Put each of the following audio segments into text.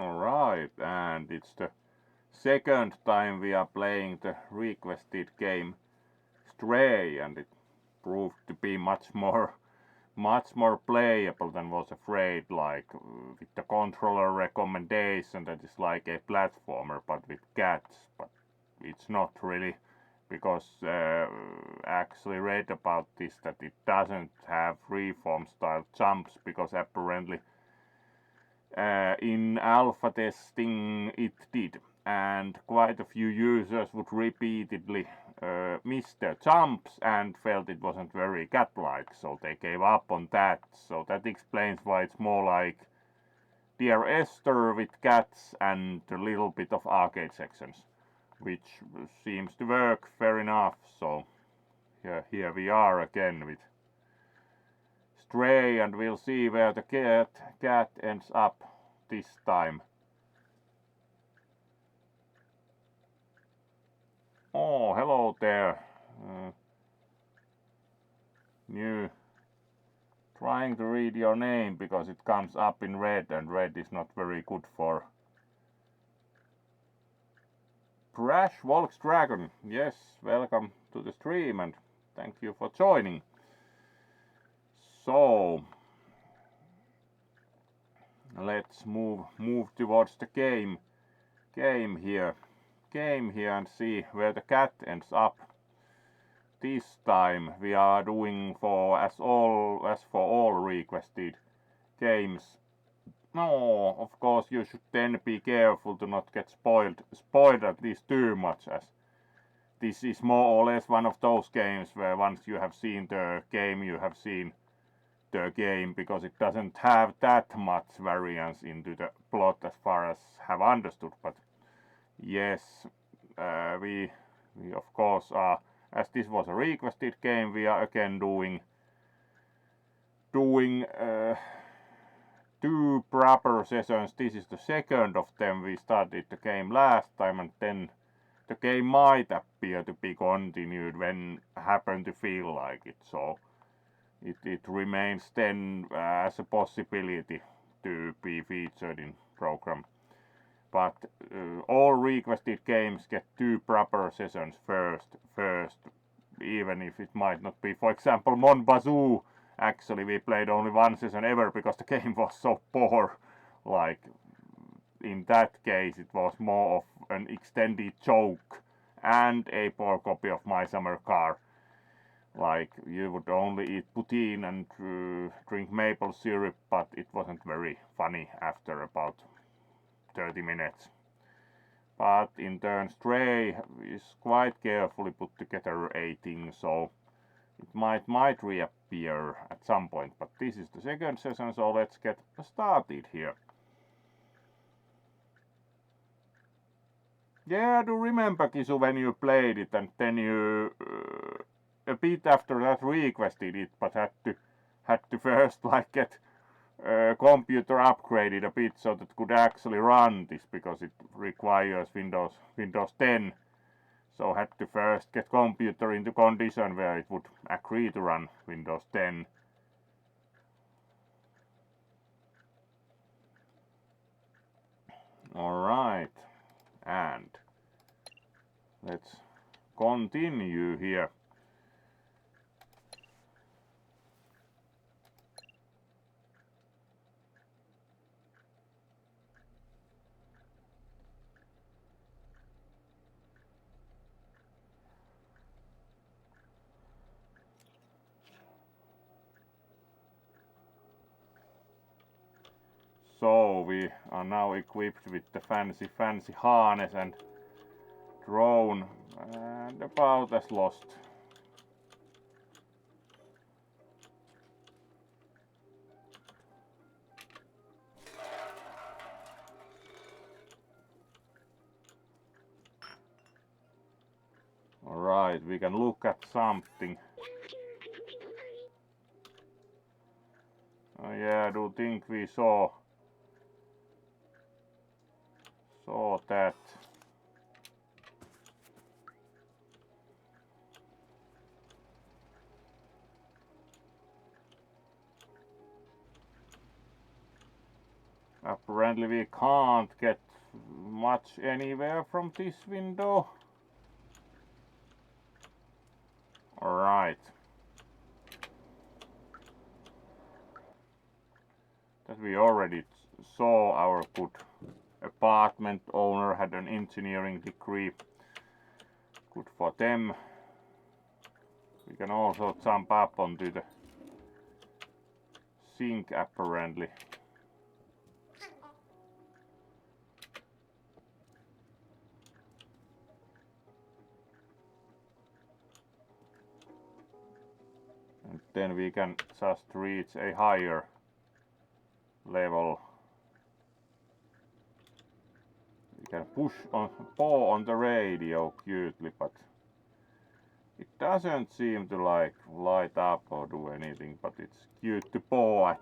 Alright, and it's the second time we are playing the requested game Stray, and it proved to be much more playable than was afraid, like with the controller recommendation that is like a platformer but with cats, but it's not really, because actually read about this that it doesn't have freeform style jumps, because apparently in alpha testing it did, and quite a few users would repeatedly miss their jumps and felt it wasn't very cat-like, so they gave up on that. So that explains why it's more like Dear Esther with cats and a little bit of arcade sections, which seems to work fair enough. So here we are again with Stray, and we'll see where the cat ends up this time. Oh, hello there. New. Trying to read your name because it comes up in red, and red is not very good for. Brash Volksdragon. Yes, welcome to the stream and thank you for joining. So let's move towards the game here and see where the cat ends up. This time we are doing as for all requested games. No, of course you should then be careful to not get spoiled at least too much, as this is more or less one of those games where once you have seen the game, you have seen the game, because it doesn't have that much variance into the plot as far as have understood. But yes, we of course are, as this was a requested game, we are again doing two proper sessions. This is the second of them. We started the game last time, and then the game might appear to be continued when happen to feel like it. So it remains then as a possibility to be featured in program. But all requested games get two proper sessions first, even if it might not be. For example, Mon Bazoo, actually we played only one session ever because the game was so poor. Like, in that case it was more of an extended joke and a poor copy of My Summer Car. Like, you would only eat poutine and drink maple syrup, but it wasn't very funny after about 30 minutes. But in turn, Stray is quite carefully put together a thing, so it might reappear at some point. But this is the second session, so let's get started here. Yeah, I do remember, Kisu, when you played it, and then you a bit after that requested it, but had to first like get computer upgraded a bit so that could actually run this, because it requires Windows 10. So had to first get computer into condition where it would agree to run Windows 10. Alright, and let's continue here. So we are now equipped with the fancy harness and drone, and about as lost. Alright, we can look at something. Oh yeah, I do think we saw that. Apparently we can't get much anywhere from this window. Alright. That we already saw our good apartment owner had an engineering degree. Good for them. We can also jump up onto the sink apparently. And then we can just reach a higher level. We can paw on the radio cutely, but it doesn't seem to like light up or do anything, but it's cute to paw at.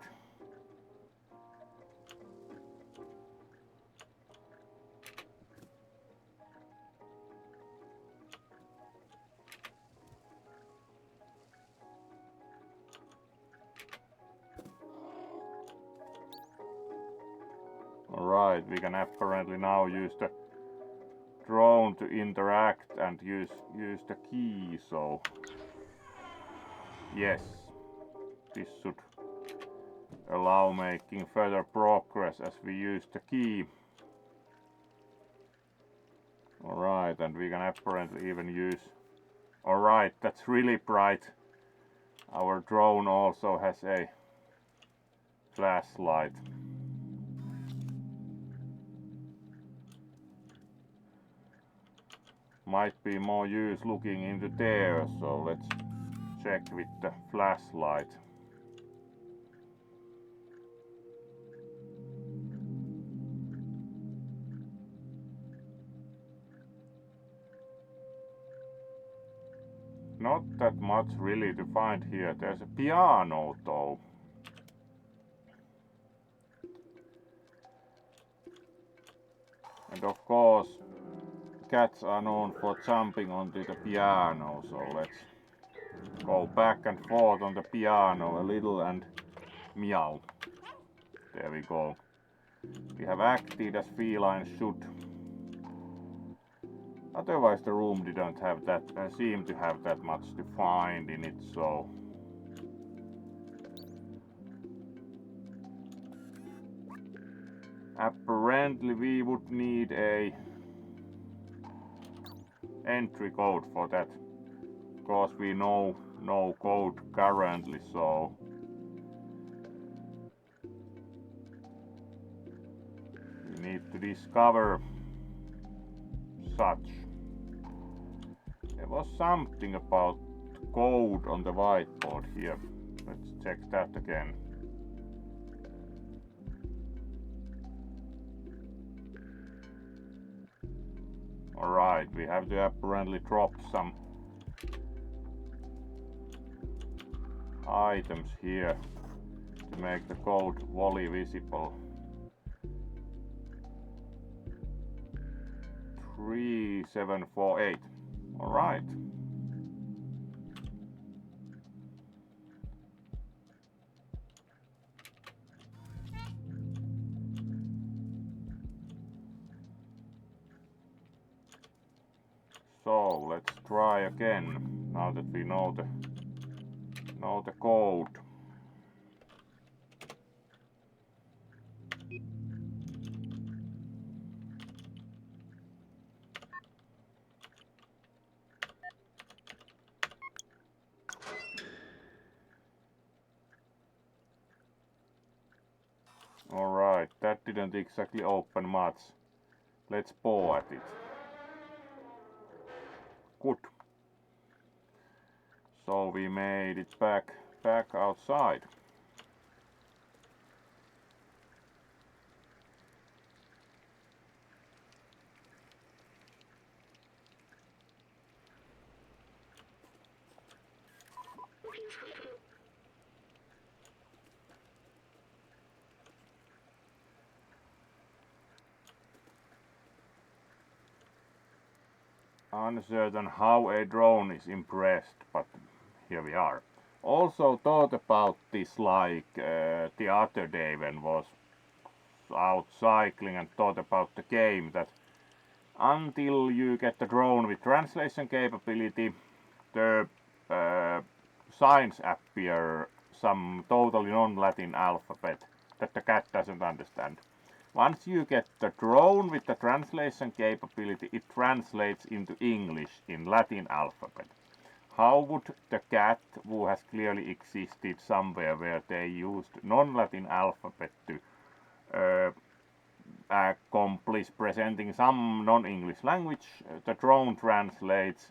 Alright, we can apparently now use the drone to interact and use the key, so yes, this should allow making further progress as we use the key. Alright, and we can apparently even use... Alright, that's really bright. Our drone also has a flashlight. Might be more use looking into there, so let's check with the flashlight. Not that much really to find here. There's a piano though. And of course, cats are known for jumping onto the piano, so let's go back and forth on the piano a little and meow. There we go. We have acted as felines should. Otherwise the room didn't have that, seem to have that much to find in it, so... Apparently we would need a entry code for that, because we know no code currently, so... We need to discover such. There was something about code on the whiteboard here. Let's check that again. Alright, we have to apparently drop some items here to make the code wholly visible. 3748. Alright. So let's try again now that we know the code. Alright, that didn't exactly open much. Let's paw at it. Good. So we made it back outside. Uncertain how a drone is impressed, but here we are. Also thought about this like the other day when was out cycling and thought about the game that until you get the drone with translation capability, the signs appear some totally non-Latin alphabet that the cat doesn't understand. Once you get the drone with the translation capability, it translates into English in Latin alphabet. How would the cat, who has clearly existed somewhere where they used non-Latin alphabet to accomplish presenting some non-English language, the drone translates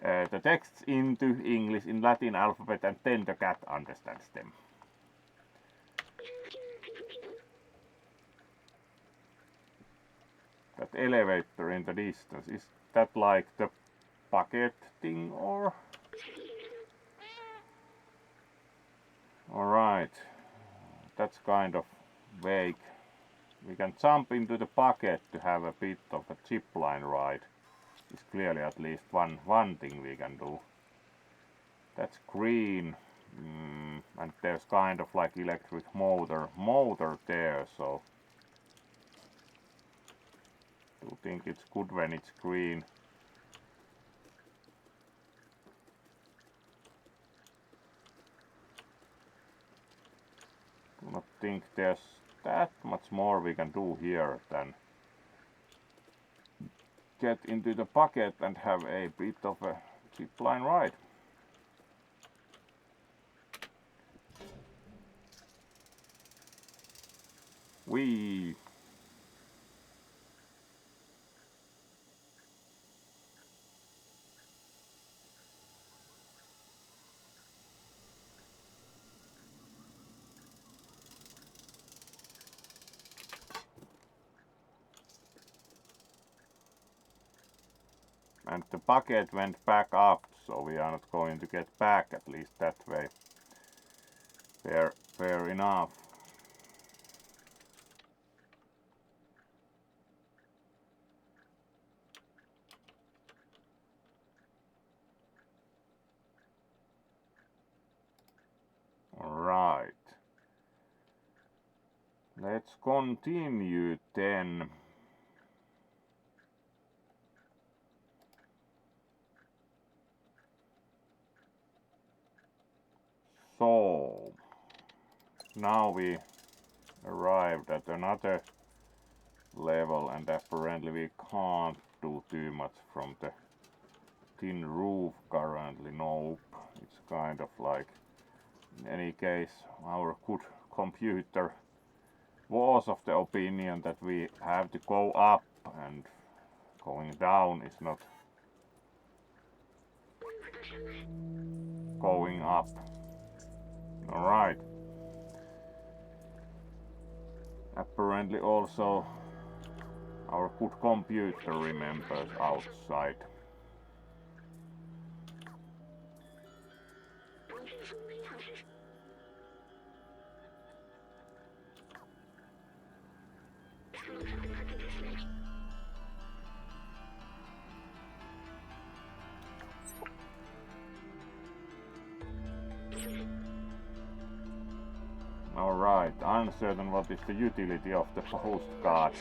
the texts into English in Latin alphabet, and then the cat understands them. That elevator in the distance, is that like the bucket thing or? Alright, that's kind of vague. We can jump into the bucket to have a bit of a zipline ride. It's clearly at least one thing we can do. That's green, and there's kind of like electric motor there, so I do think it's good when it's green. Do not think there's that much more we can do here than get into the bucket and have a bit of a zipline ride. Whee! And the bucket went back up, so we are not going to get back, at least that way. Fair enough. Alright. Let's continue then. So, now we arrived at another level, and apparently we can't do too much from the tin roof currently. Nope, it's kind of like, in any case, our good computer was of the opinion that we have to go up, and going down is not going up. Alright. Apparently also our good computer remembers outside. Alright, uncertain what is the utility of the postcard.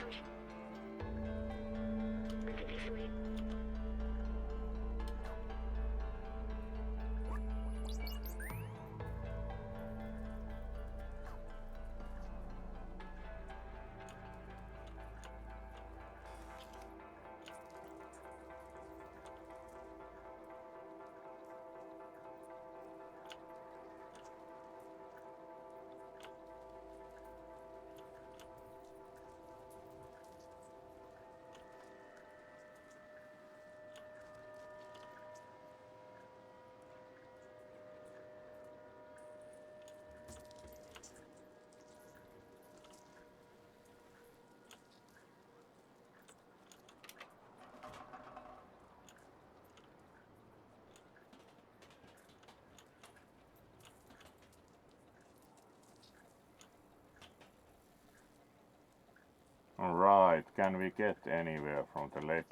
Alright, can we get anywhere from the ledge?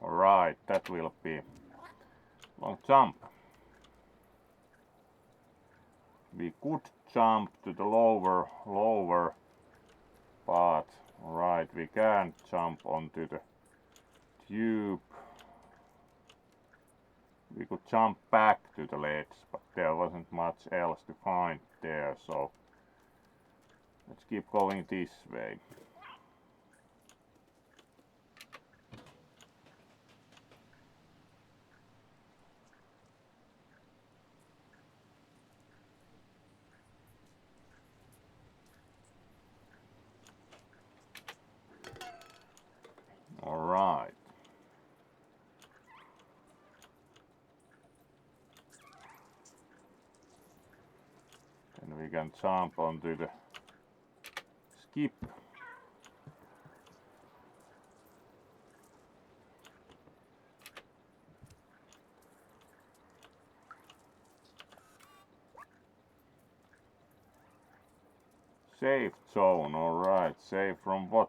Alright, that will be long jump. we could jump to the lower part. Alright, we can't jump onto the tube. We could jump back to the ledge, but there wasn't much else to find there, so let's keep going this way. Alright. Then we can jump onto the skip. Safe zone, alright. Safe from what?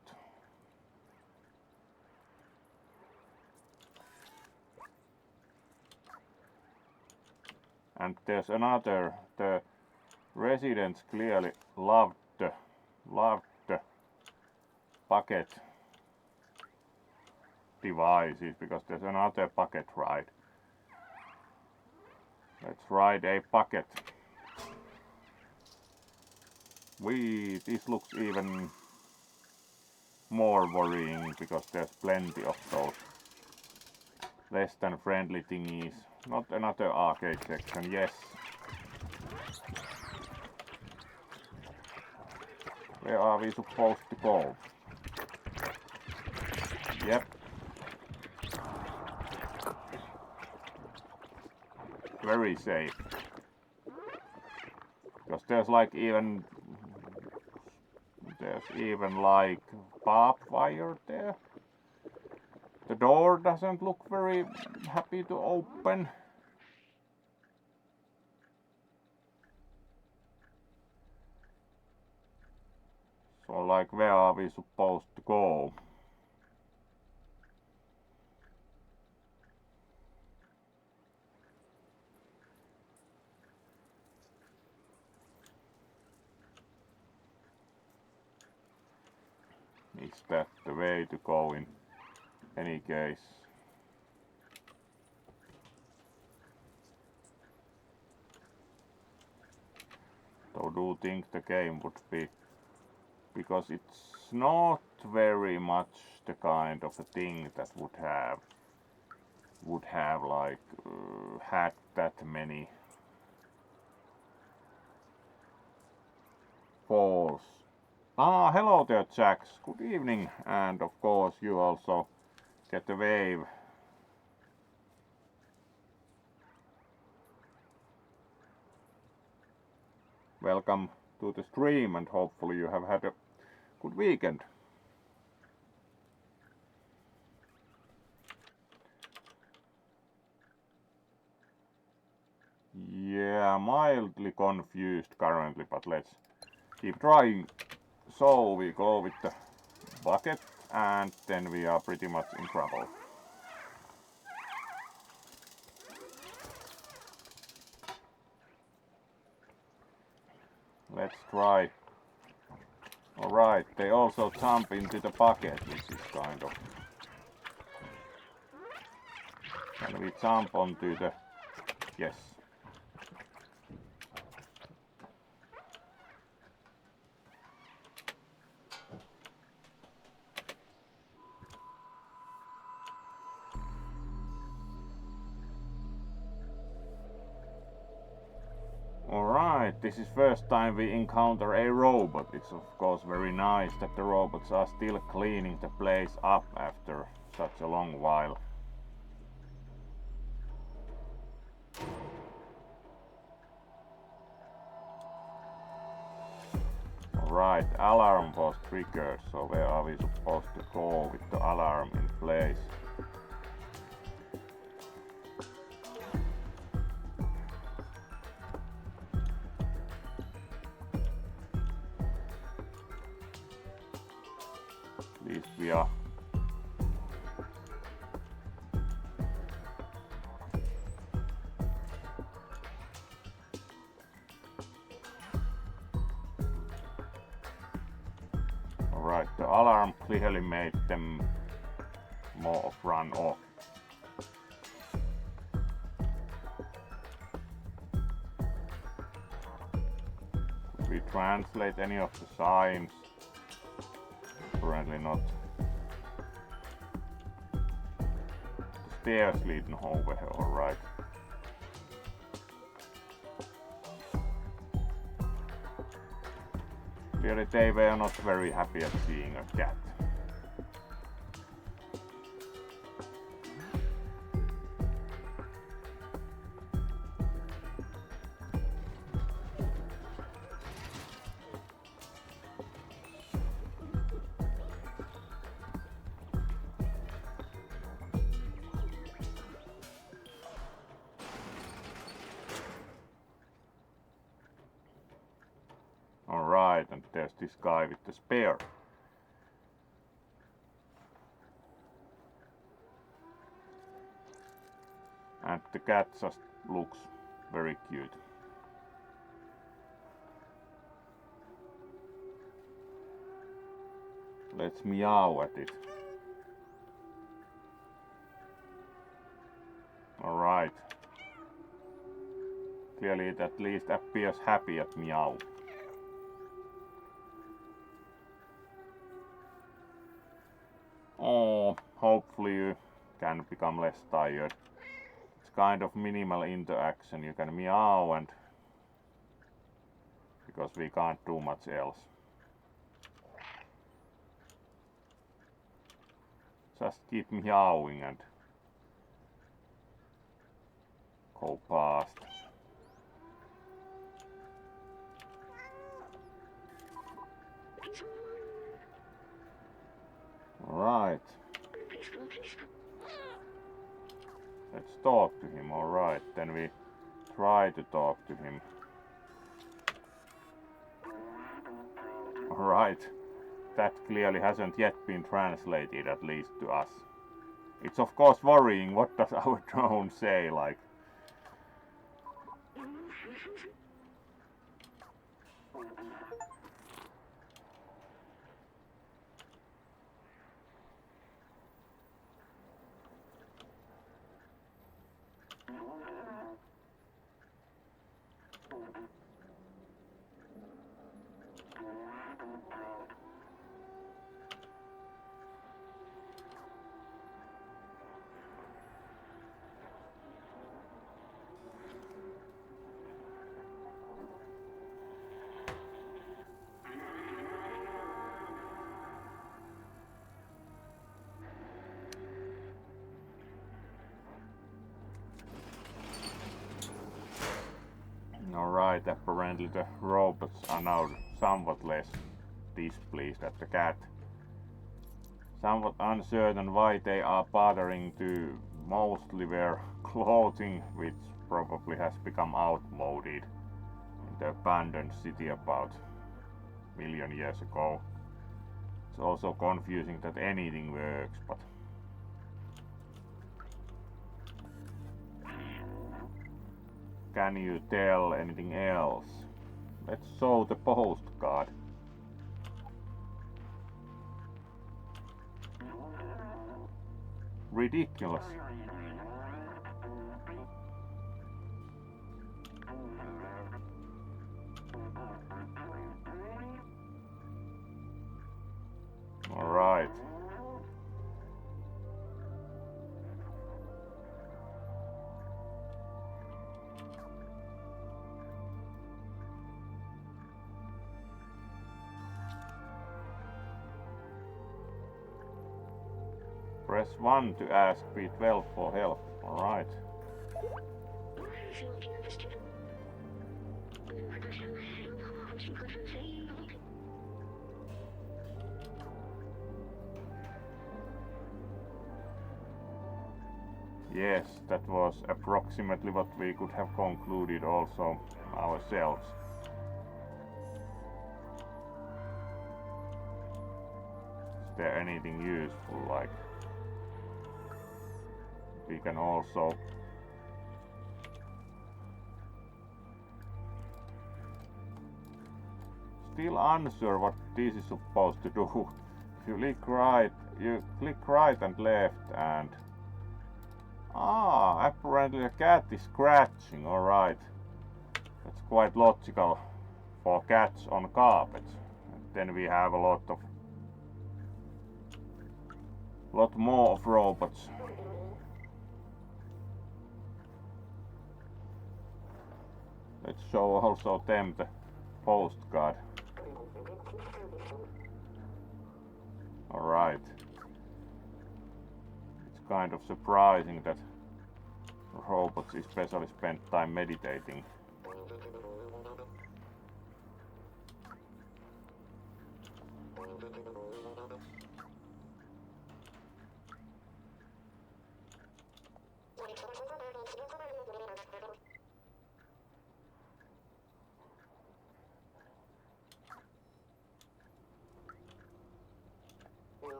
And there's another, the residents clearly loved the bucket devices, because there's another bucket ride. Let's ride a bucket. This looks even more worrying because there's plenty of those less than friendly thingies. Not another arcade section, yes. Where are we supposed to go? Yep. Very safe. Because there's even like barbed wire there. The door doesn't look very happy to open. So like, where are we supposed to go? Is that the way to go in any case? So do you think the game would be, because it's not very much the kind of a thing that would have like had that many falls. Ah, hello there, Jax. Good evening, and of course you also get a wave. Welcome to the stream, and hopefully you have had a good weekend. Yeah, mildly confused currently, but let's keep trying. So we go with the bucket, and then we are pretty much in trouble. Let's try. Alright, they also jump into the bucket, which is kind of... Can we jump onto the... Yes. Alright, this is first time we encounter a robot. It's of course very nice that the robots are still cleaning the place up after such a long while. Alright, alarm was triggered, so where are we supposed to go with the alarm in place? At least we are. Alright, the alarm clearly made them more of run off. Could we translate any of the signs? Apparently not. The stairs lead nowhere, alright. Clearly they were not very happy at seeing a cat. Alright, and there's this guy with the spear. And the cat just looks very cute. Let's meow at it. Alright. Clearly it at least appears happy at meow. Oh, hopefully you can become less tired. It's kind of minimal interaction. You can meow and because we can't do much else. Just keep meowing and go past. Alright. Let's talk to him, alright. Then we try to talk to him. Alright. That clearly hasn't yet been translated, at least to us. It's of course worrying, what does our drone say, like... Alright, apparently the robots are now somewhat less displeased at the cat. Somewhat uncertain why they are bothering to mostly wear clothing which probably has become outmoded in the abandoned city about a million years ago. It's also confusing that anything works, but can you tell anything else? Let's show the postcard. Ridiculous. Alright. Press 1 to ask P12 for help. Alright. Yes, that was approximately what we could have concluded also ourselves. Is there anything useful, like we can also still unsure what this is supposed to do. If you click right and left and... apparently a cat is scratching, alright. That's quite logical for cats on carpets. And then we have a lot more of robots. Let's show also them the postcard. Alright. It's kind of surprising that robots especially spend time meditating.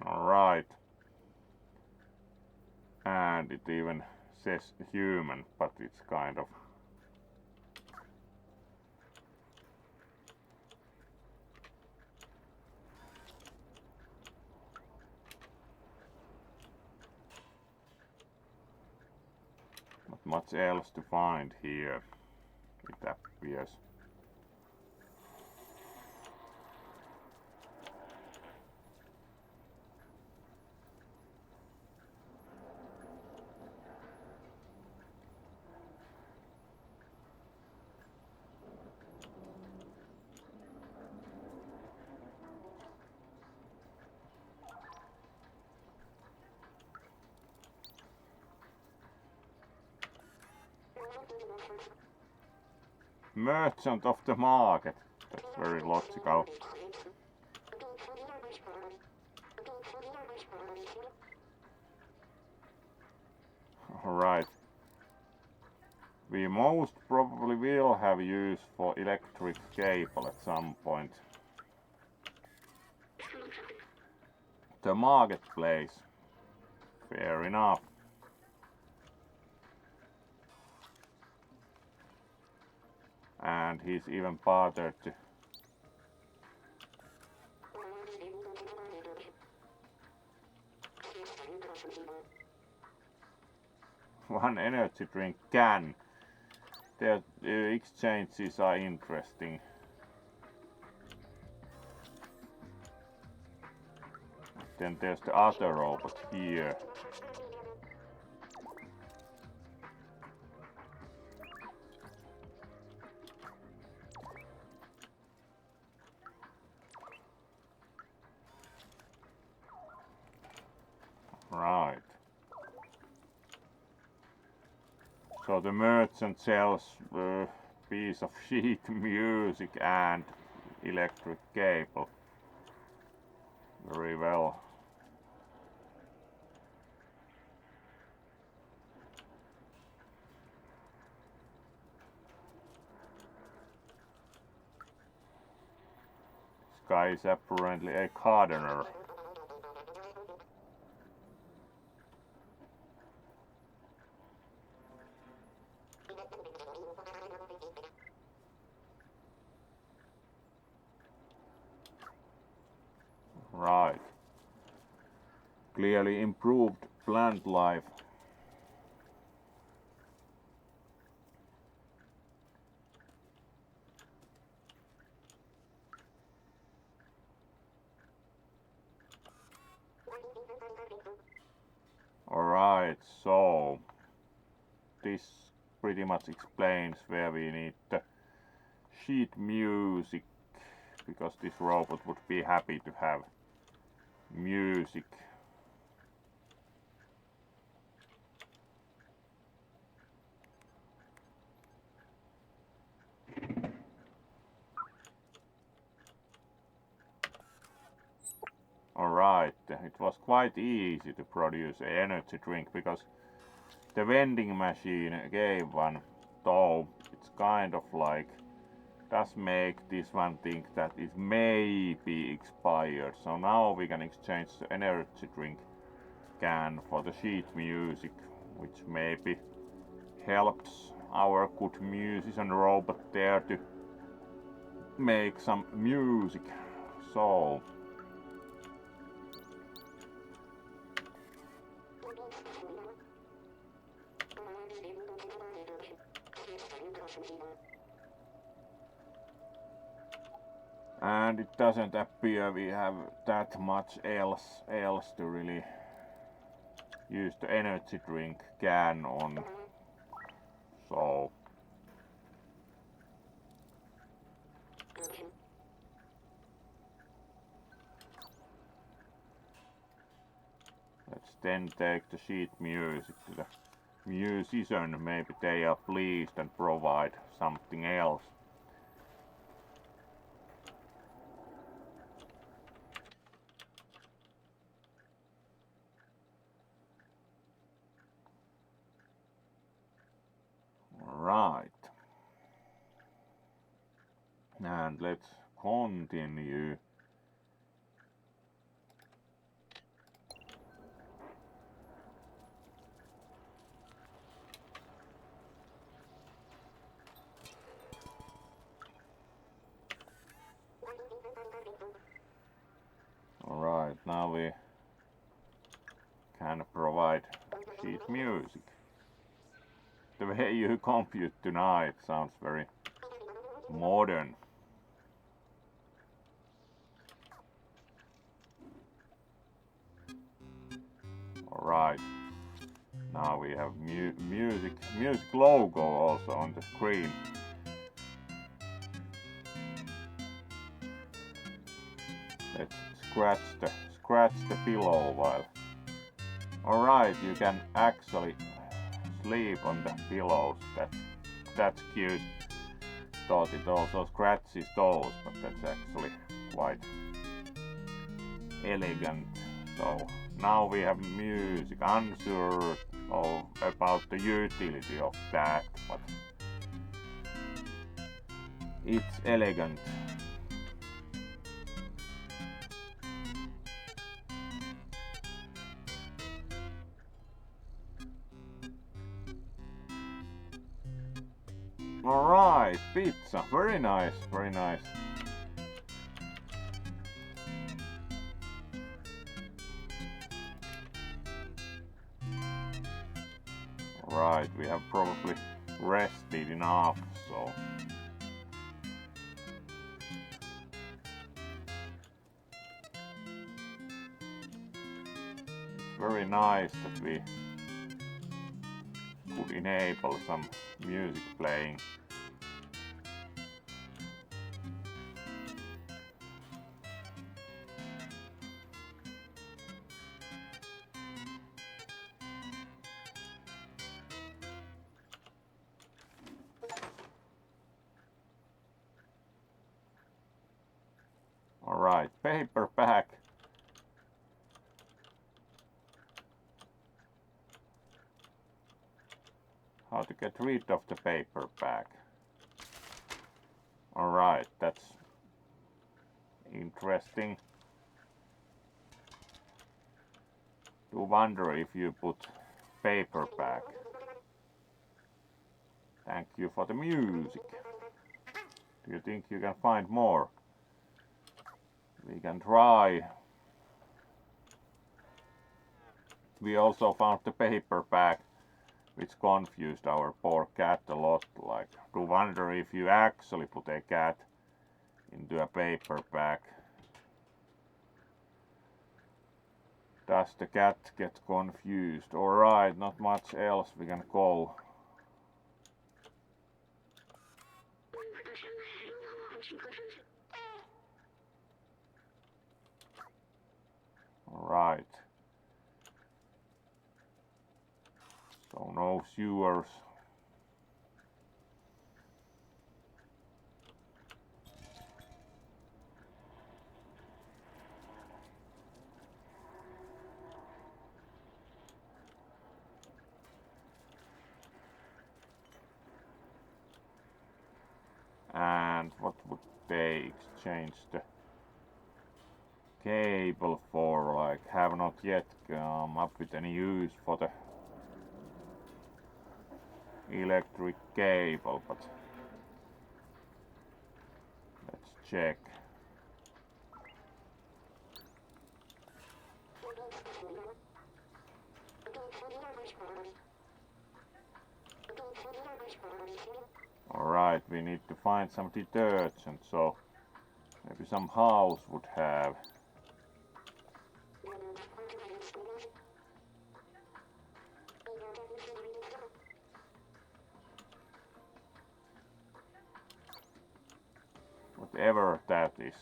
Alright. And it even says human, but it's kind of... not much else to find here, it appears. Merchant of the market. That's very logical. Alright. We most probably will have use for electric cable at some point. The marketplace. Fair enough. And he's even bothered to one energy drink can. Their exchanges are interesting. Then there's the other robot here. Right. So the merchant sells a piece of sheet music and electric cable. Very well. This guy is apparently a gardener. Right. Clearly improved plant life. Alright, so this pretty much explains where we need the sheet music, because this robot would be happy to have music. Alright, it was quite easy to produce an energy drink because the vending machine gave one, though it's kind of like does make this one think that it may be expired. So now we can exchange the energy drink can for the sheet music, which maybe helps our good musician robot there to make some music. So and it doesn't appear we have that much else to really use the energy drink can on. So let's then take the sheet music to the musician. Maybe they are pleased and provide something else. Right. And let's continue. Alright, now we can provide sheet music. The way you compute tonight sounds very modern. Alright, now we have music logo also on the screen. Let's scratch the pillow while. Alright, you can actually sleep on the pillows. That's cute. Thought it also scratches those, but that's actually quite elegant. So now we have music. Unsure about the utility of that, but it's elegant. Alright, pizza. Very nice, very nice. Right, we have probably rested enough, so it's very nice that we could enable some music playing. Alright, paper bag. How to get rid of the paper bag. Alright, that's interesting. Do wonder if you put paper bag. Thank you for the music. Do you think you can find more? We can try. We also found the paper bag, which confused our poor cat a lot. Like, to wonder if you actually put a cat into a paper bag. Does the cat get confused? Alright, not much else we can go. Alright. So no sewers. they exchange the cable for, like, have not yet come up with any use for the electric cable, but let's check. Alright, we need to find some detergent, so maybe some house would have. Whatever that is.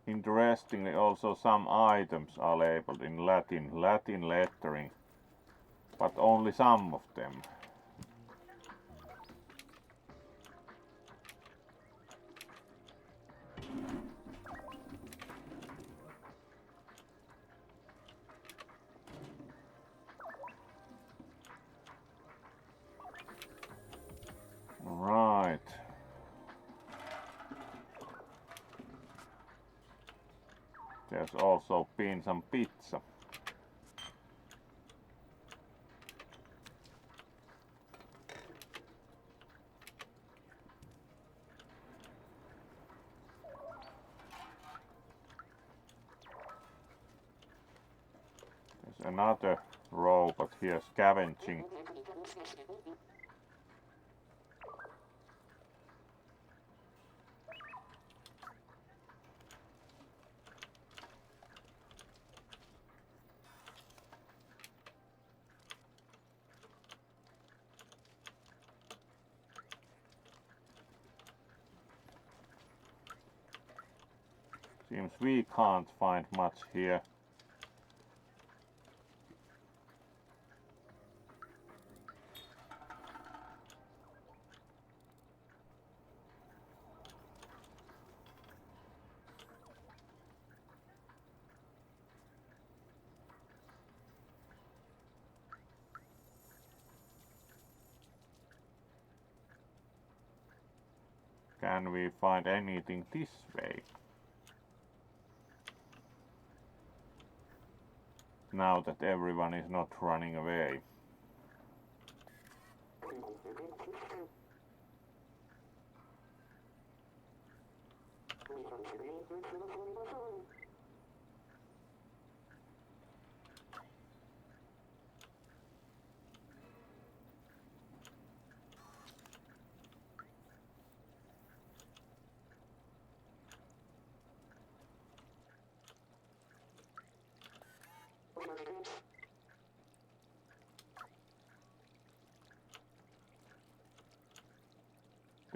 Interestingly, also some items are labeled in Latin lettering, but only some of them. Right. There's also been some pizza. There's another robot here scavenging. Seems we can't find much here. Can we find anything this way? Now that everyone is not running away.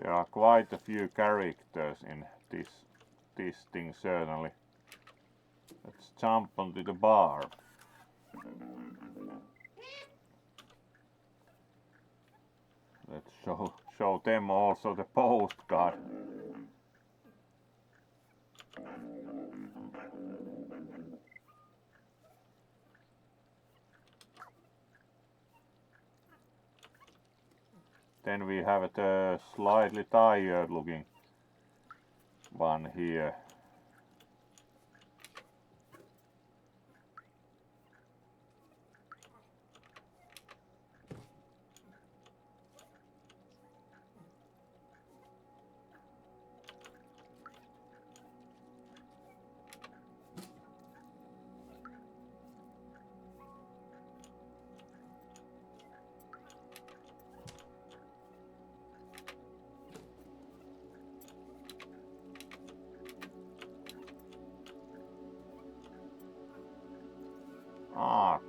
There are quite a few characters in this thing, certainly. Let's jump onto the bar. Let's show them also the postcard. Then we have the slightly tired looking one here.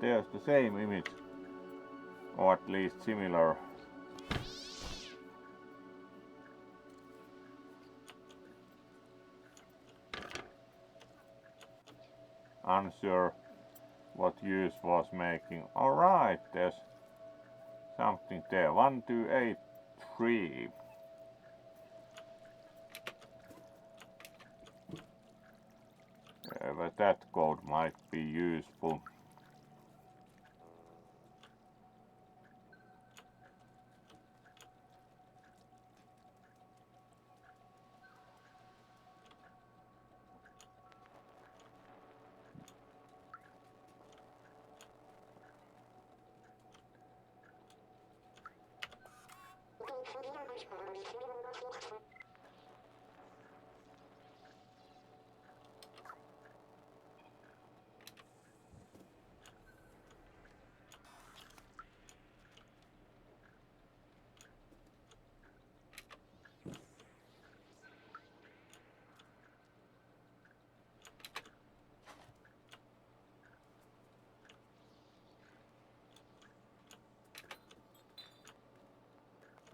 there's the same image, or at least similar. Unsure what use was making. Alright, there's something there. 1283. But that code might be useful.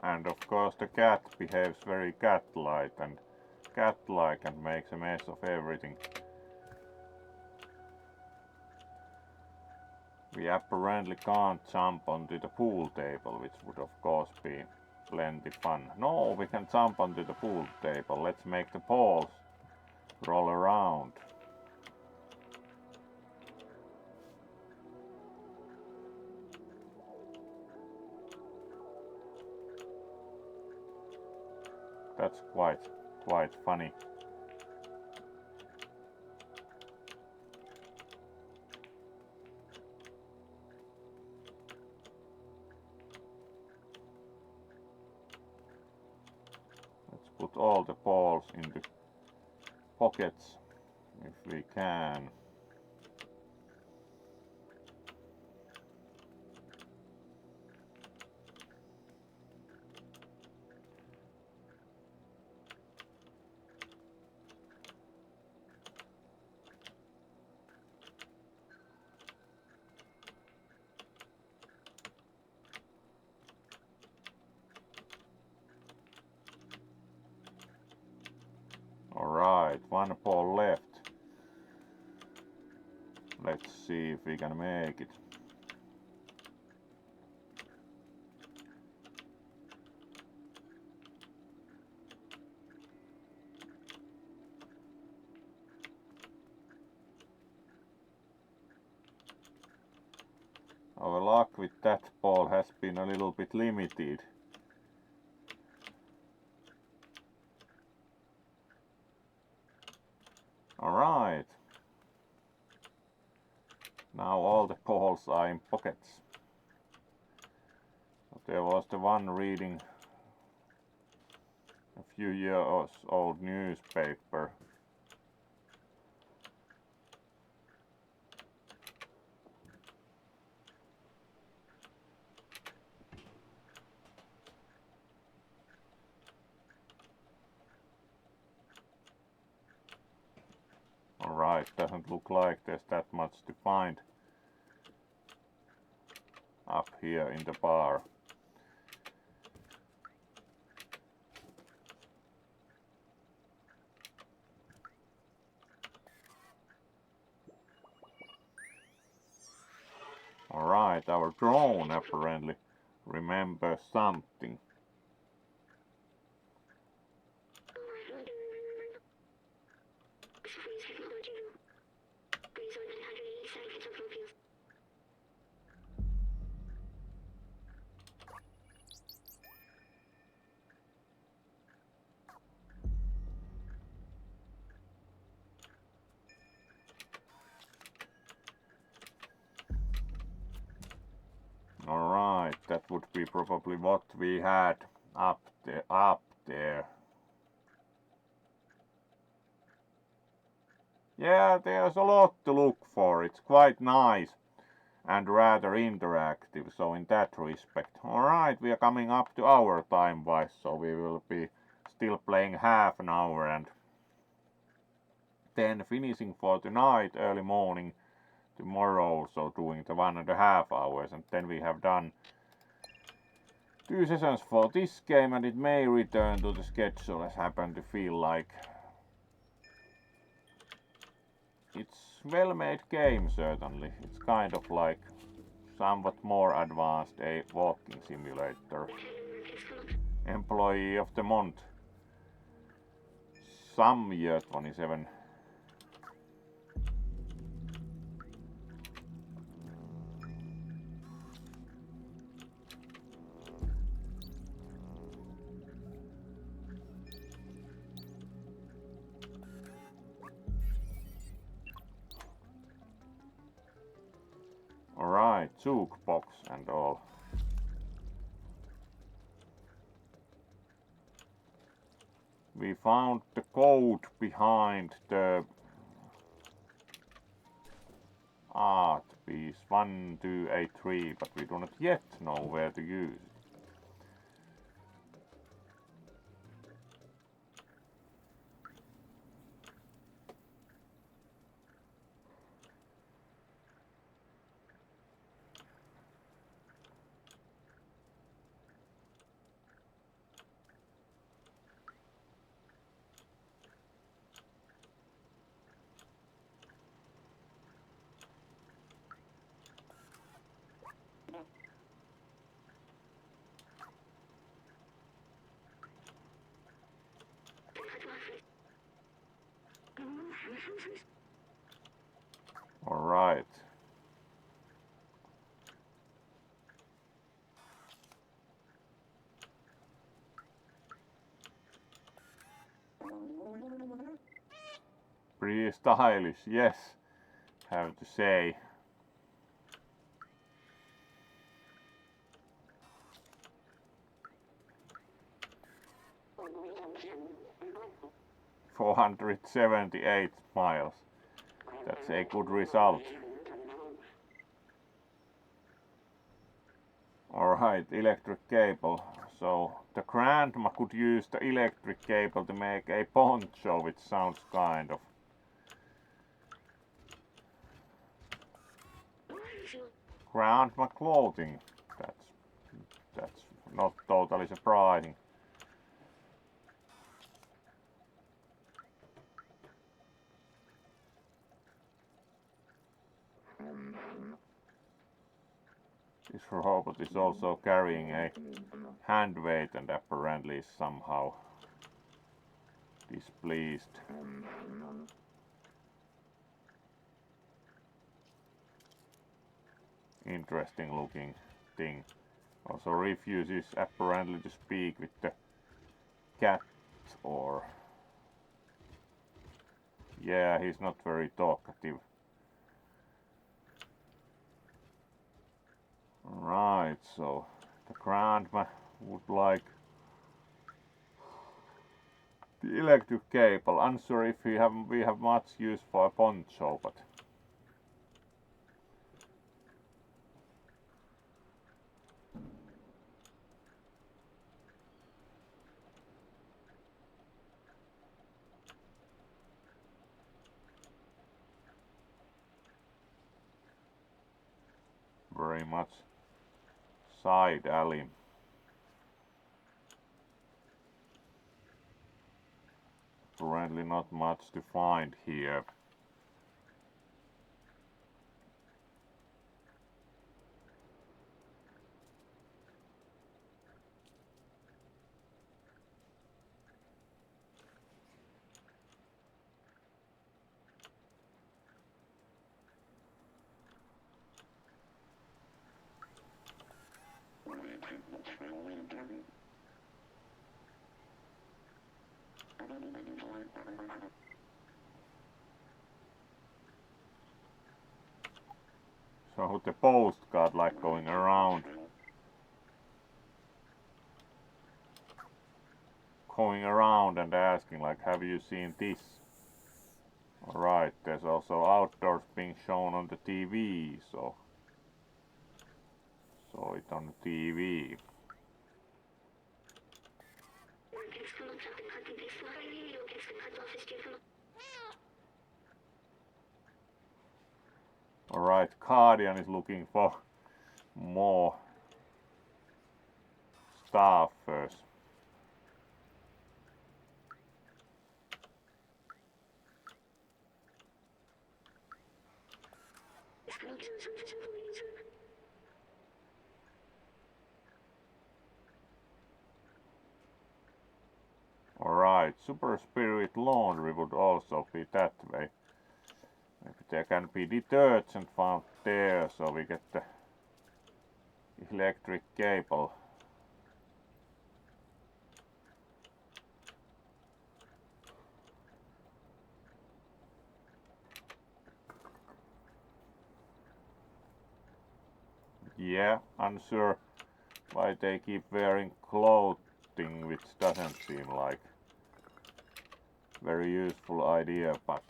And of course the cat behaves very cat-like and makes a mess of everything. We apparently can't jump onto the pool table, which would of course be plenty fun. No, we can jump onto the pool table. Let's make the balls roll around. That's quite funny. Let's put all the balls into pockets if we can. Alright, one ball left. Let's see if we can make it. Our luck with that ball has been a little bit limited. Alright. Now all the balls are in pockets. There was the one reading a few years old newspaper. Alright, doesn't look like there's that much to find up here in the bar. Alright, our drone apparently remembers something. Alright, that would be probably what we had up there. Yeah, there's a lot to look for. It's quite nice and rather interactive, so in that respect. Alright, we are coming up to our time-wise, so we will be still playing half an hour and then finishing for tonight, early morning tomorrow, so doing the 1.5 hours, and then we have done 2 sessions for this game, and it may return to the schedule as happen to feel like. It's well-made game, certainly. It's kind of like somewhat more advanced a walking simulator. Employee of the month. Some year 27. Alright, jukebox and all. We found the code behind the art piece 1283, but we do not yet know where to use it. Alright. Pretty stylish, yes, have to say. $478 miles. That's a good result. Alright, electric cable. So the grandma could use the electric cable to make a poncho, which sounds kind of grandma clothing. That's not totally surprising. This robot is also carrying a hand weight and apparently is somehow displeased. Interesting looking thing. Also refuses apparently to speak with the cat, or yeah, he's not very talkative. Right, so the grandma would like the electric cable. Unsure if we have much use for a poncho, but very much side alley. Apparently not much to find here. So the postcard like going around and asking like, have you seen this? Alright, there's also outdoors being shown on the TV, so it on the TV. Alright, Guardian is looking for more stuff first. Alright, Super Spirit Laundry would also be that way. Maybe there can be detergent found there, so we get the electric cable. Yeah, unsure why they keep wearing clothing, which doesn't seem like very useful idea, but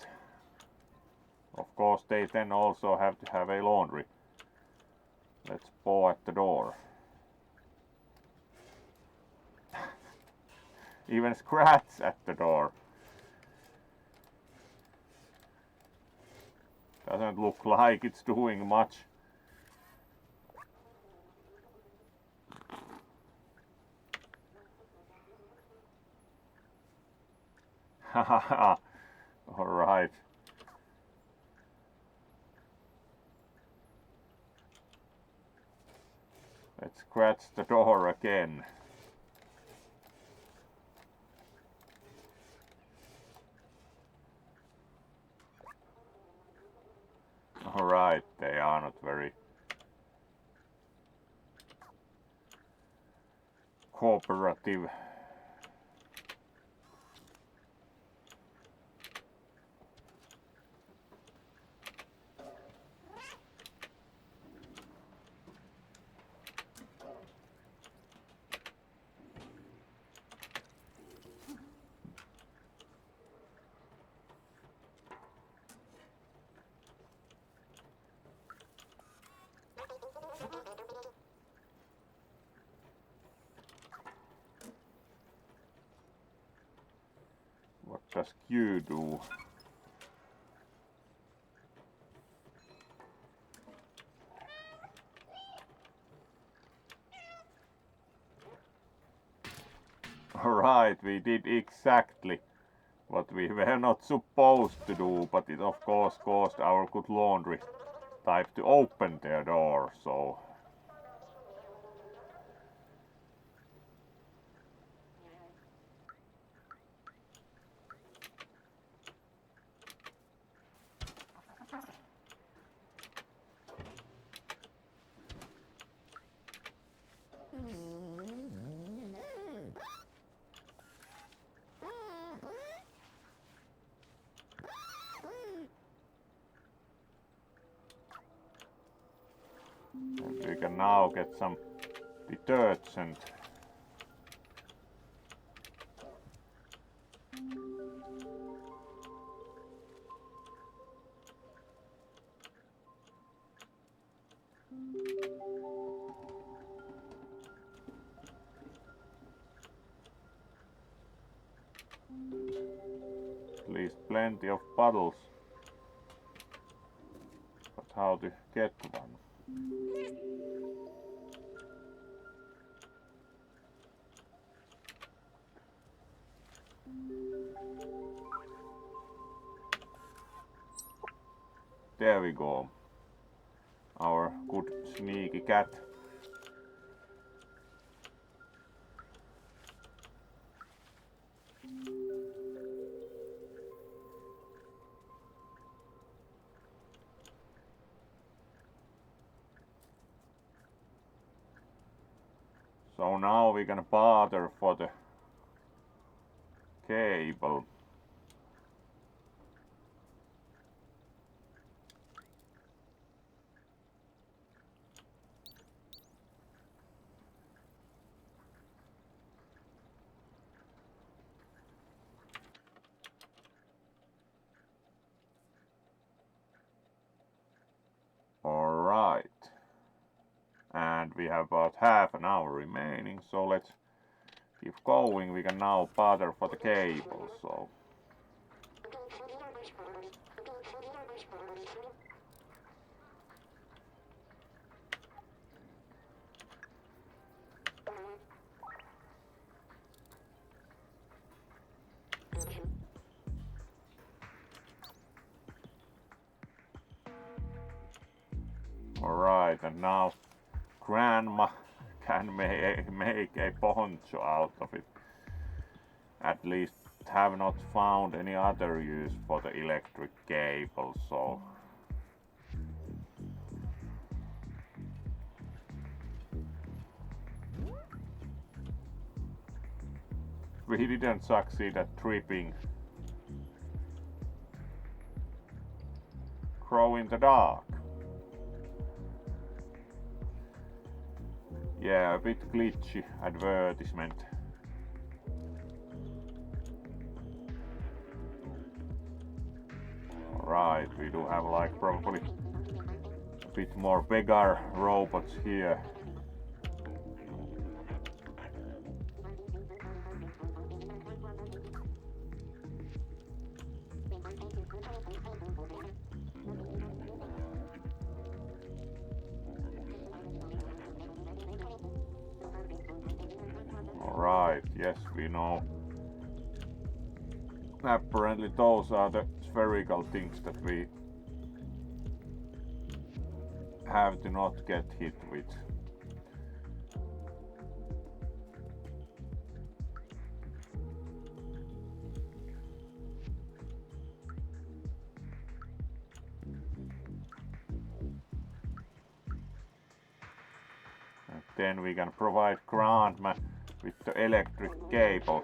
of course they then also have to have a laundry. Let's paw at the door. Even scratch at the door. Doesn't look like it's doing much. Hahaha. Alright. Let's scratch the door again. Alright, they are not very cooperative. What does Q do? Alright, we did exactly what we were not supposed to do, but it of course caused our good laundry type to open their door, so and we can now get some detergent. At least plenty of bottles. But how to get one? There we go. Our good sneaky cat. So now we're gonna bother for the cable. Alright. And we have about half an hour remaining, so let's keep going. We can now bother for the cable, so and now Grandma can make a poncho out of it. At least have not found any other use for the electric cable, so we didn't succeed at tripping. Crow in the dark. Yeah, a bit glitchy advertisement. Right, we do have like probably a bit more bigger robots here. Alright, yes, we know. Apparently those are the spherical things that we have to not get hit with. And then we can provide Grandma with the electric cable.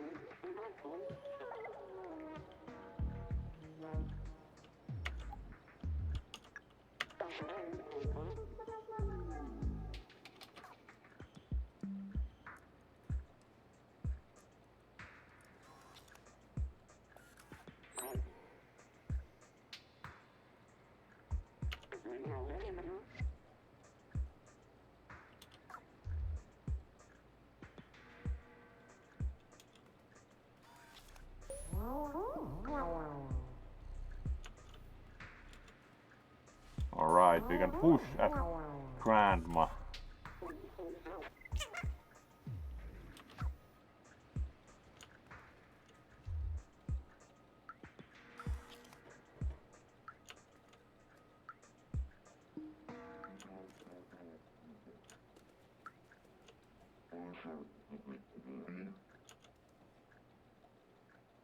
Alright, we can push at Grandma.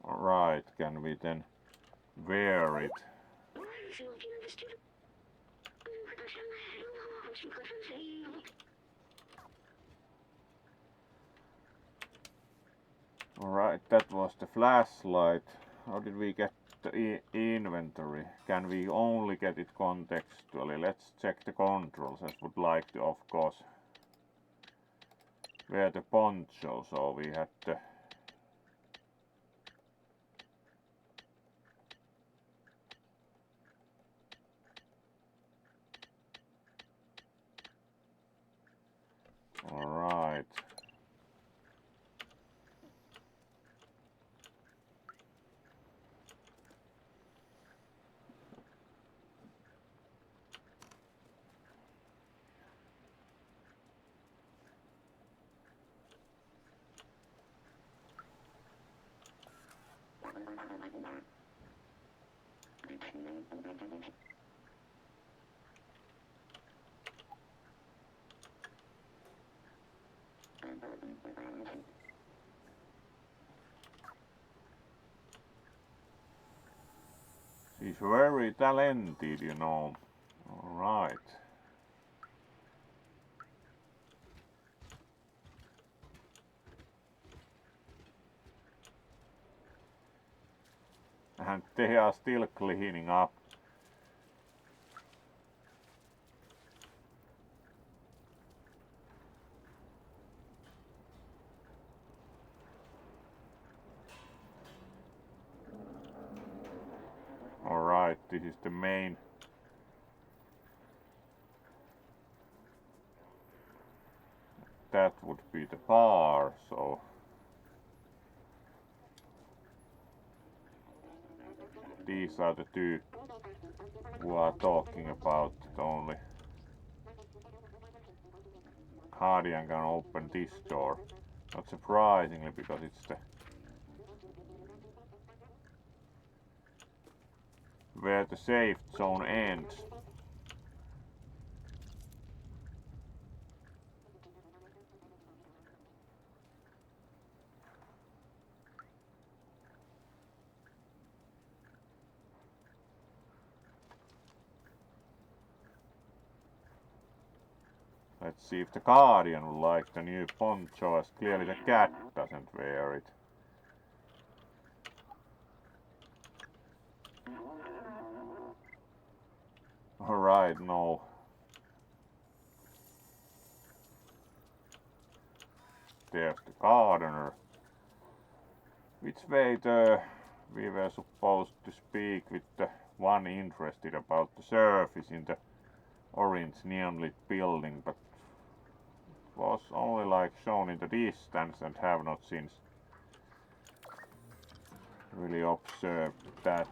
Alright, can we then wear it? Alright, that was the flashlight. How did we get the inventory? Can we only get it contextually? Let's check the controls. I would like to, of course, wear the poncho, so we had the Alright. She's very talented, you know. Alright. And they are still cleaning up. Alright, this is the main. That would be the bar, so these are the two who are talking about it only. Guardian can open this door. Not surprisingly, because it's the where the safe zone ends. Let's see if the Guardian will like the new poncho, as clearly the cat doesn't wear it. Alright, no. There's the gardener. Which way we were supposed to speak with the one interested about the surface in the orange neon lit building, but it was only like shown in the distance and have not since really observed that.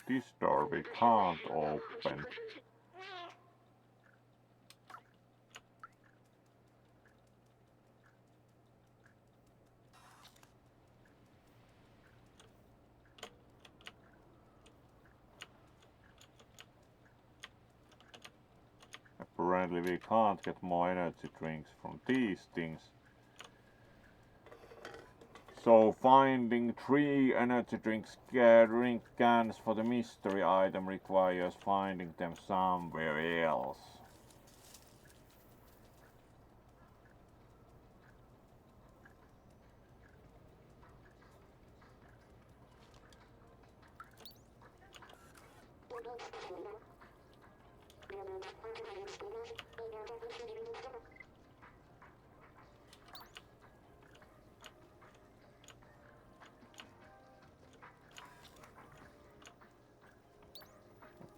This door we can't open. Apparently we can't get more energy drinks from these things. So finding 3 energy drink cans for the mystery item requires finding them somewhere else.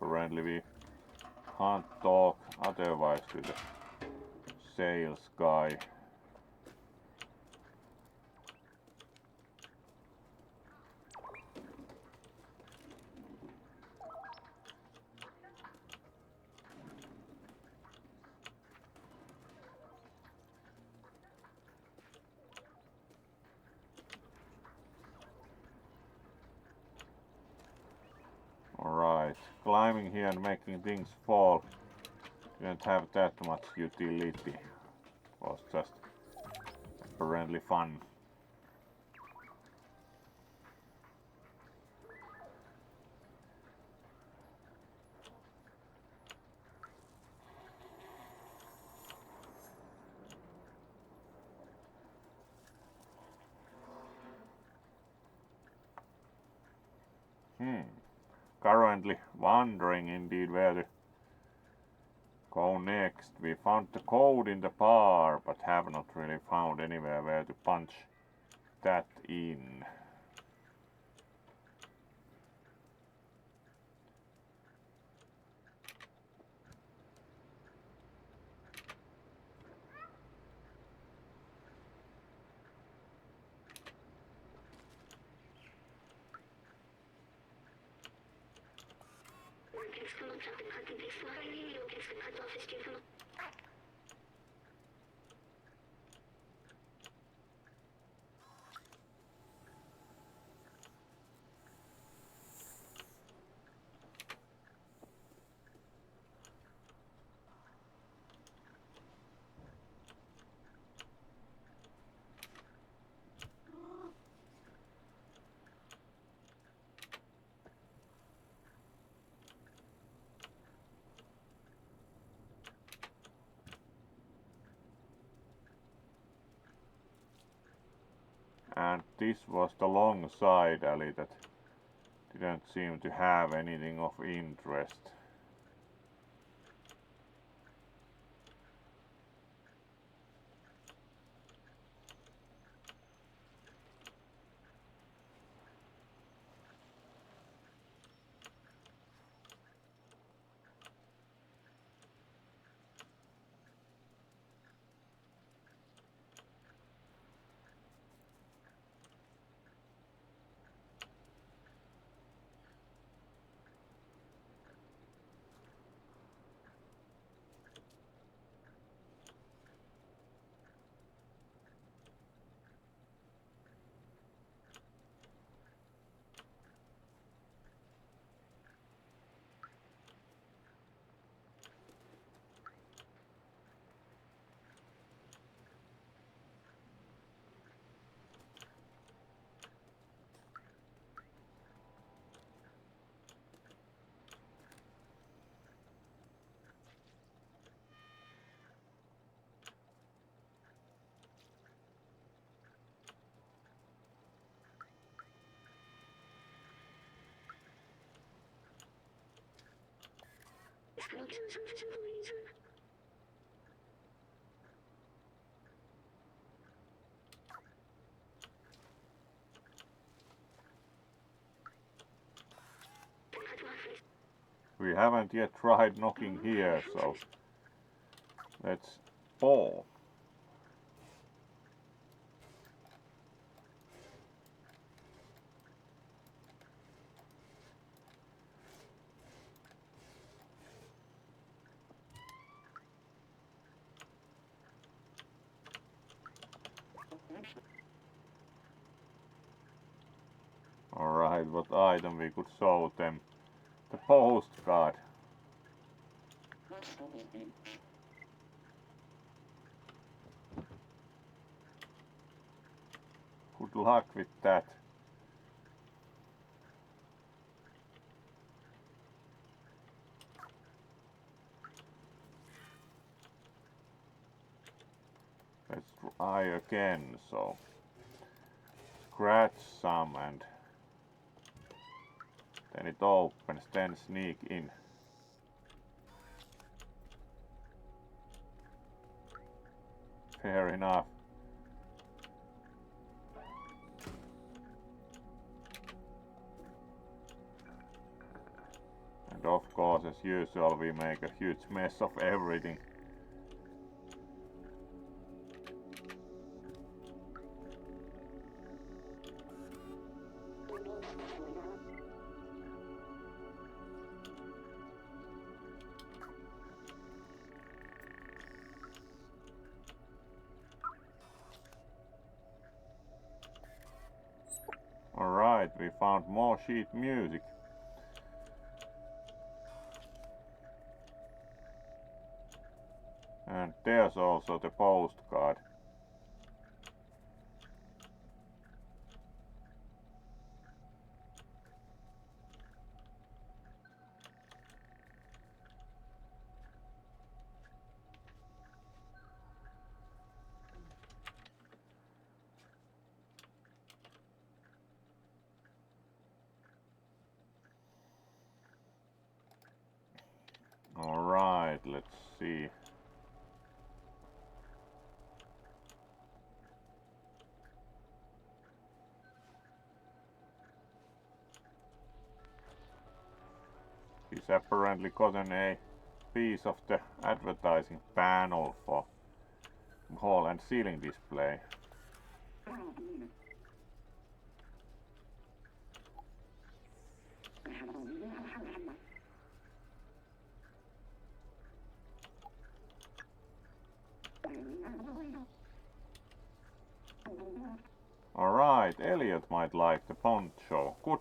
Apparently we can't talk otherwise to the sales guy. Alright, climbing here and making things fall didn't have that much utility. It was just apparently fun. Currently wondering indeed where to go next. We found the code in the bar, but have not really found anywhere where to punch that in. And this was the long side alley that didn't seem to have anything of interest. We haven't yet tried knocking here, so let's ball. Alright, what item we could show them? The postcard. Good luck with that. Let's try again, so scratch some and then it opens, then sneak in. Fair enough. And of course, as usual, we make a huge mess of everything. Alright, we found more sheet music. And there's also the postcard. Alright, let's see. He's apparently gotten a piece of the advertising panel for wall and ceiling display. Alright, Elliot might like the poncho. Good.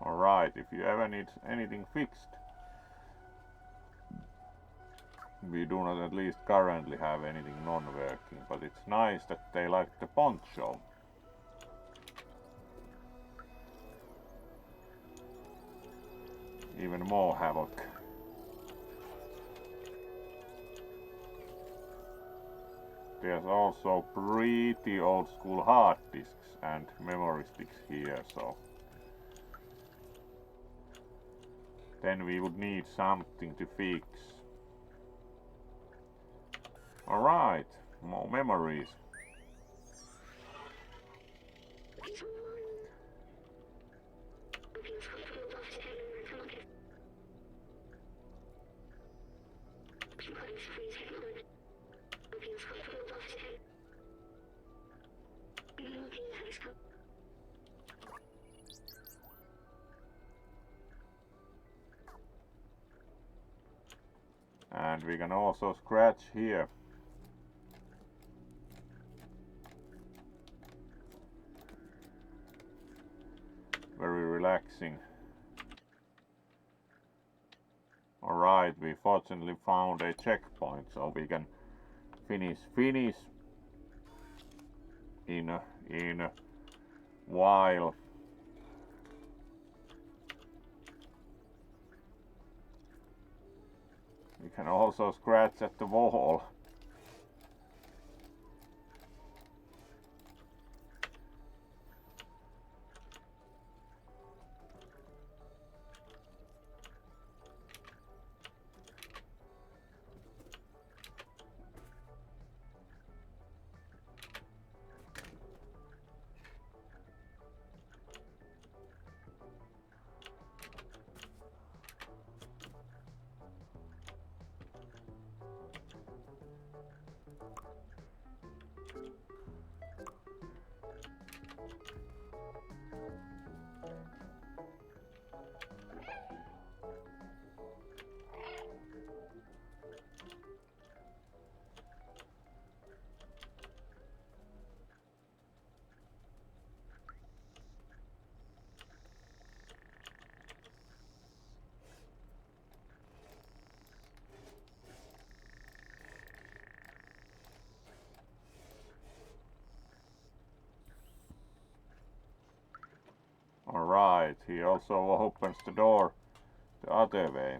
Alright, if you ever need anything fixed, we do not at least currently have anything non-working, but it's nice that they like the poncho. Even more havoc. There's also pretty old school hard disks and memory sticks here, so then we would need something to fix. Alright, more memories. And we can also scratch here. Very relaxing. Alright, we fortunately found a checkpoint, so we can finish in a while. We can also scratch at the wall. Alright, he also opens the door the other way.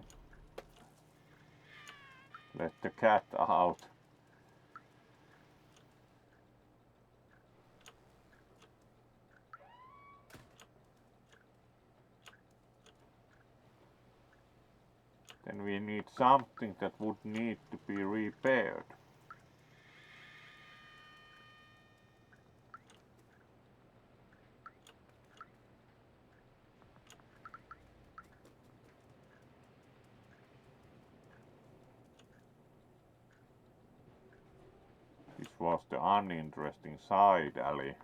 Let the cat out. Then we need something that would need to be repaired. This was the uninteresting side alley.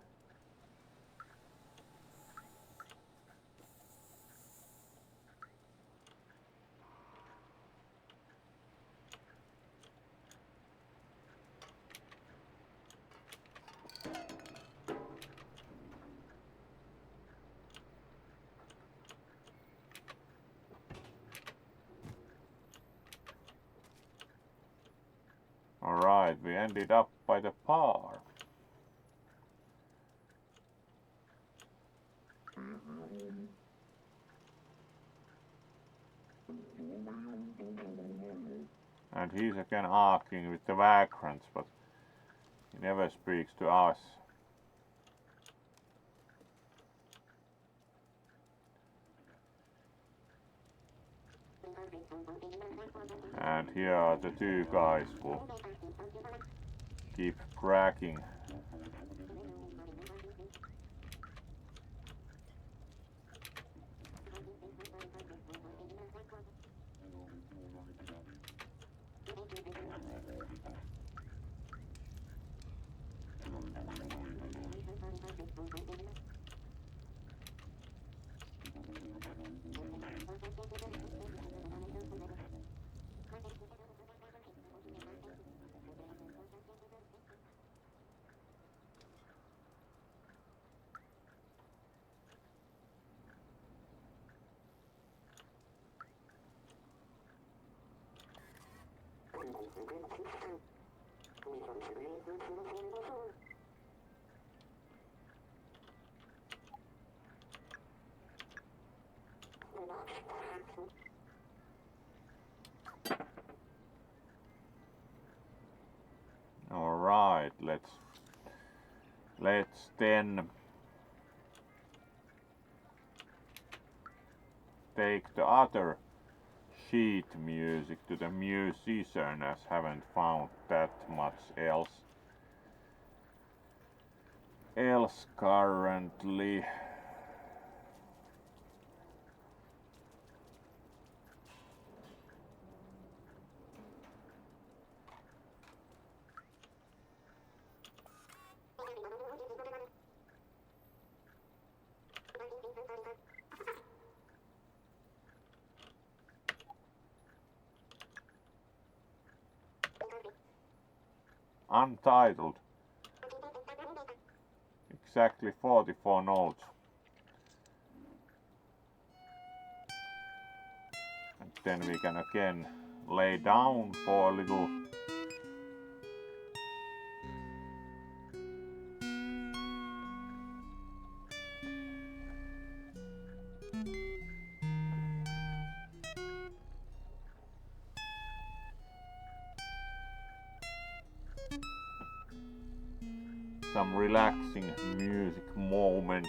Alright, we ended up by the bar. And he's again arguing with the vagrants, but he never speaks to us. And here are the two guys who keep cracking. Alright, let's then take the other sheet music to the musician, as haven't found that much else currently. Untitled. Exactly 44 notes. And then we can again lay down for a little. Some relaxing music moment.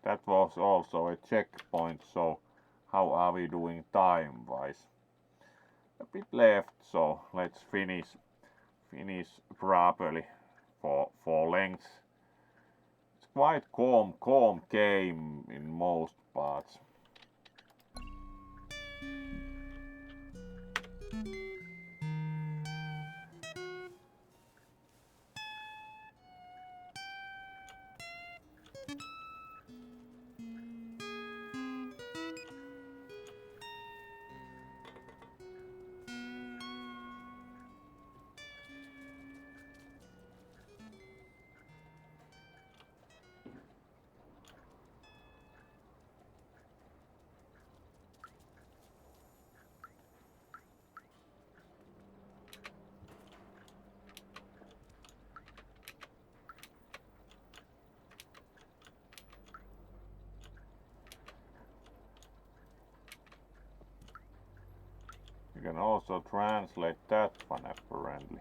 That was also a checkpoint, so how are we doing time wise? A bit left, so let's finish properly for length. It's quite calm game in most parts. You can also translate that one apparently.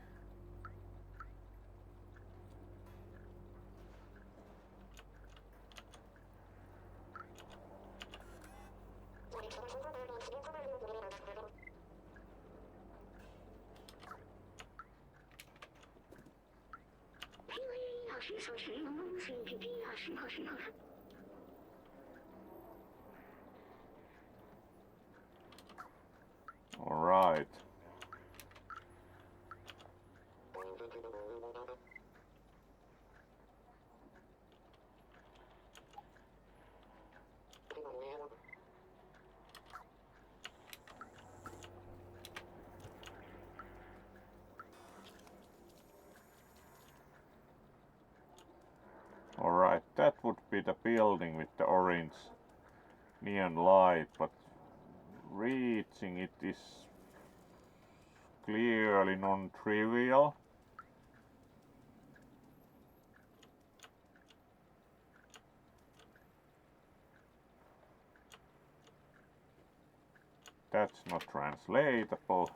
Alright. Alright, that would be the building with the orange neon light, but reaching it is clearly non-trivial. That's not translatable.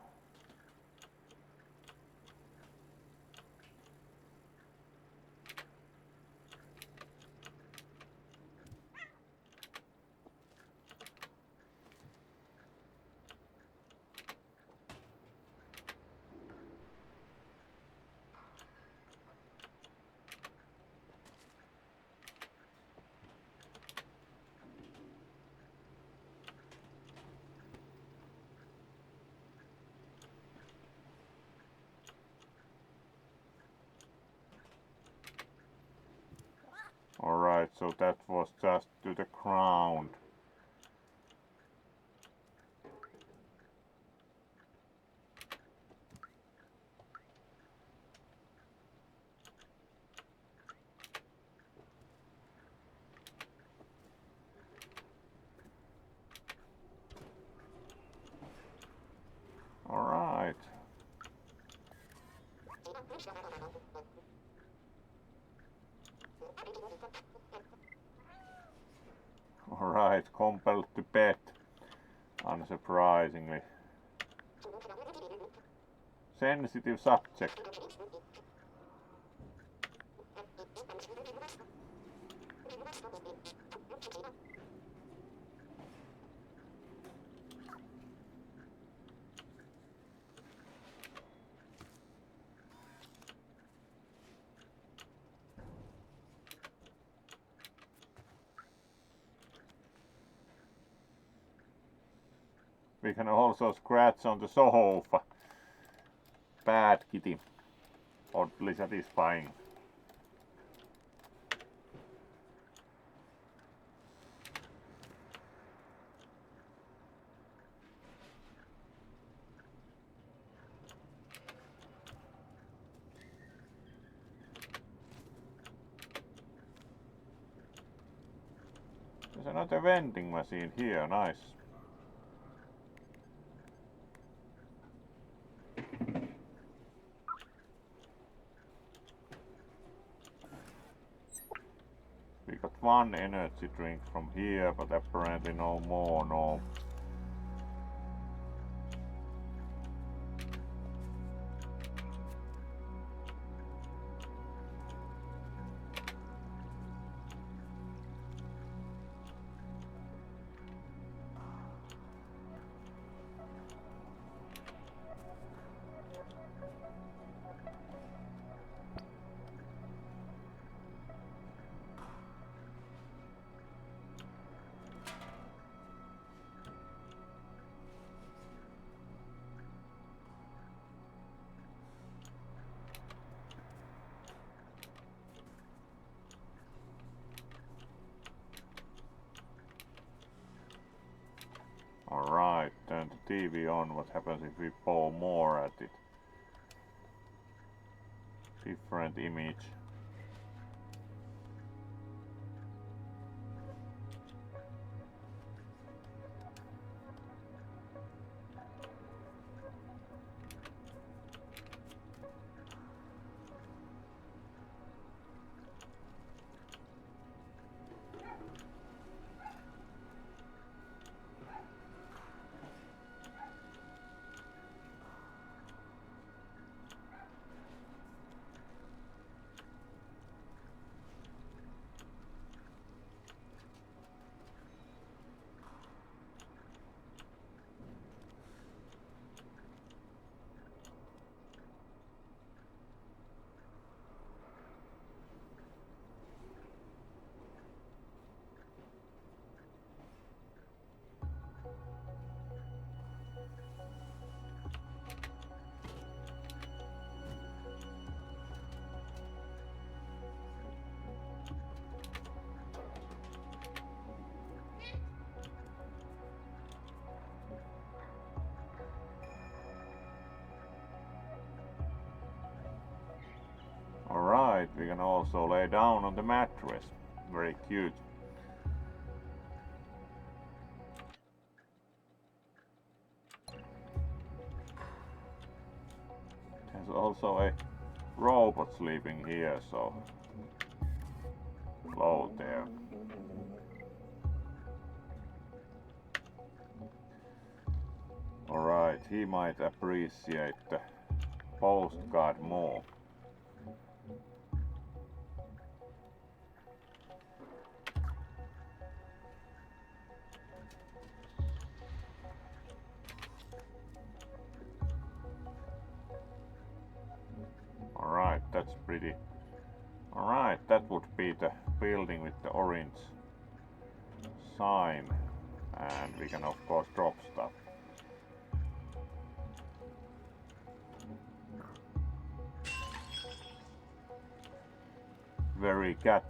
Alright, so that was just to the ground. Alright. Alright, compelled to bed, unsurprisingly. sensitive subject. We can also scratch on the sofa. Bad kitty. Oddly satisfying. There's another vending machine here, nice. We got one energy drink from here, but apparently no more, no. Alright, turn the TV on. What happens if we pour more at it? Different image. Alright, we can also lay down on the mattress. Very cute. There's also a robot sleeping here, so hello there. Alright, he might appreciate the postcard more. Alright, that's pretty. Alright, that would be the building with the orange sign. And we can of course drop stuff. Very cat.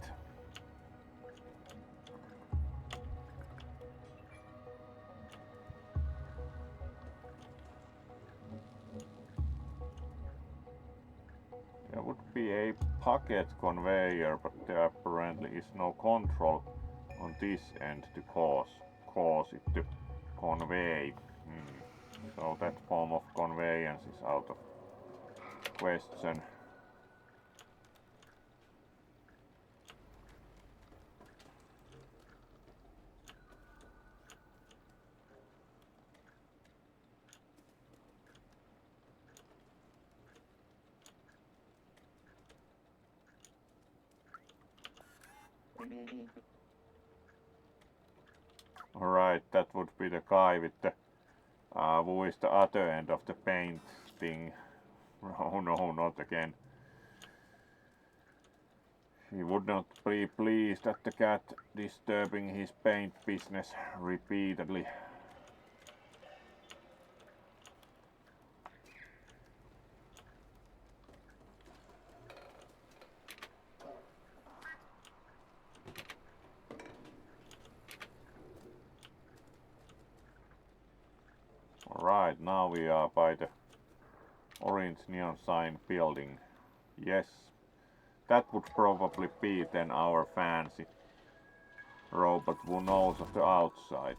There would be a packet conveyor, but there apparently is no control on this end to cause it to convey. So that form of conveyance is out of question. Alright, that would be the guy with the who is the other end of the paint thing. Oh no, not again. He would not be pleased at the cat disturbing his paint business repeatedly. Alright, now we are by the orange neon sign building. Yes, that would probably be then our fancy robot who knows of the outside.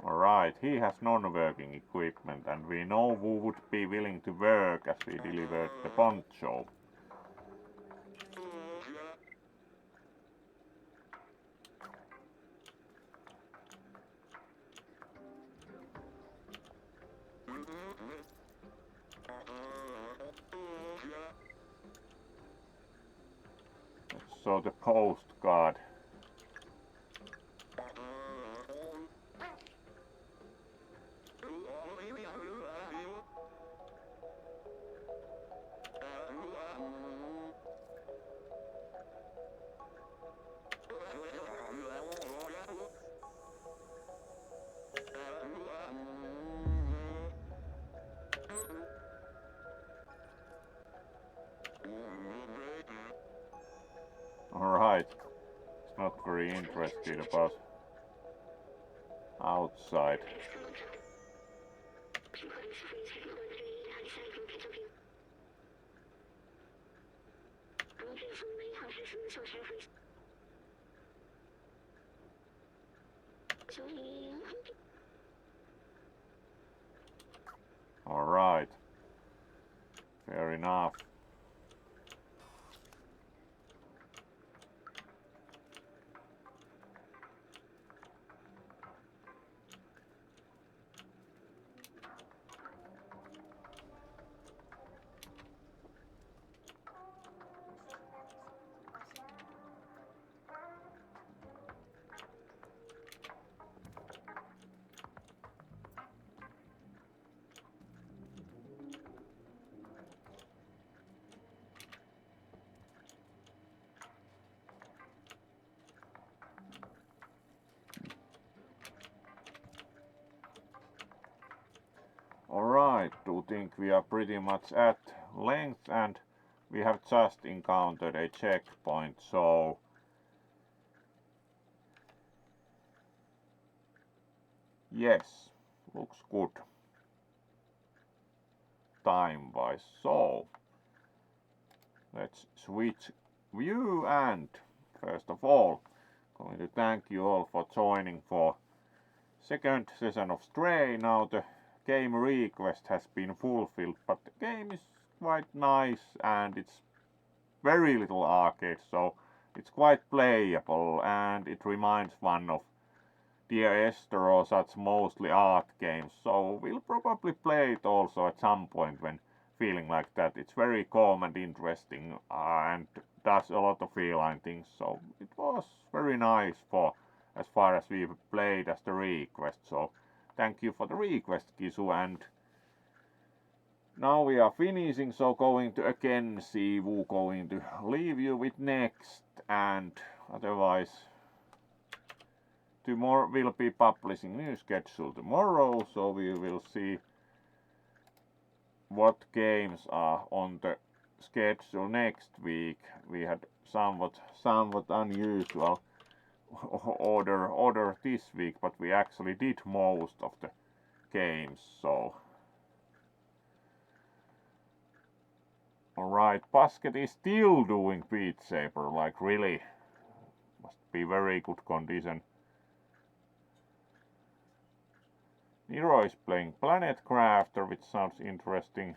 Alright, he has non-working equipment and we know who would be willing to work as we delivered the poncho. So the postcard. Alright, it's not very interested about outside. Alright, fair enough. Alright, do think we are pretty much at length and we have just encountered a checkpoint, so yes, looks good time wise. So let's switch view and first of all going to thank you all for joining for second session of Stray. Now the game request has been fulfilled, but the game is quite nice and it's very little arcade, so it's quite playable and it reminds one of Dear Esther or such mostly art games, so we'll probably play it also at some point when feeling like that. It's very calm and interesting and does a lot of feline things, so it was very nice for as far as we've played as the request, so thank you for the request, Kisu, and now we are finishing, so going to again see who going to leave you with next, and otherwise tomorrow we'll be publishing new schedule tomorrow, so we will see what games are on the schedule next week. We had somewhat unusual order this week, but we actually did most of the games, so alright, Basket is still doing Beat Saber, like really, must be very good condition. Nero is playing Planet Crafter, which sounds interesting.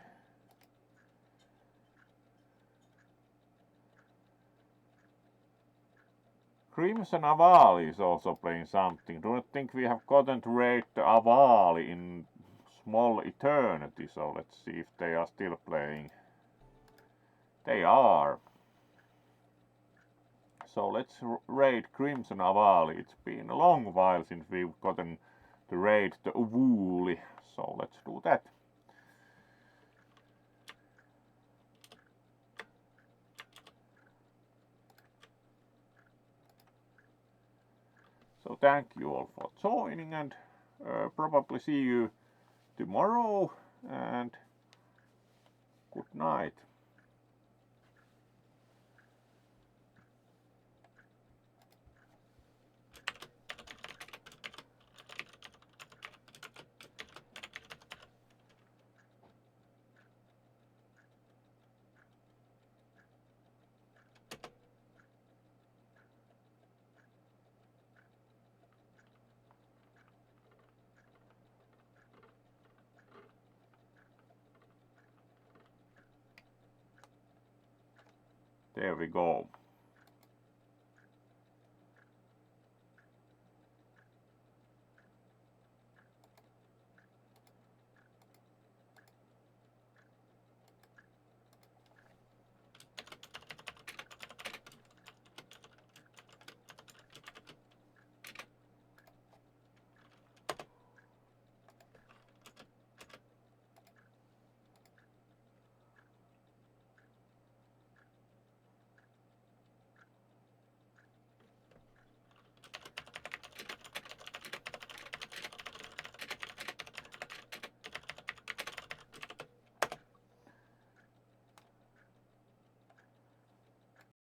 Crimson Avali is also playing something. Do not think we have gotten to raid the Avali in small eternity, so let's see if they are still playing. They are. So let's raid Crimson Avali. It's been a long while since we've gotten to raid the Uvuli, so let's do that. So thank you all for joining, and probably see you tomorrow, and good night. There we go.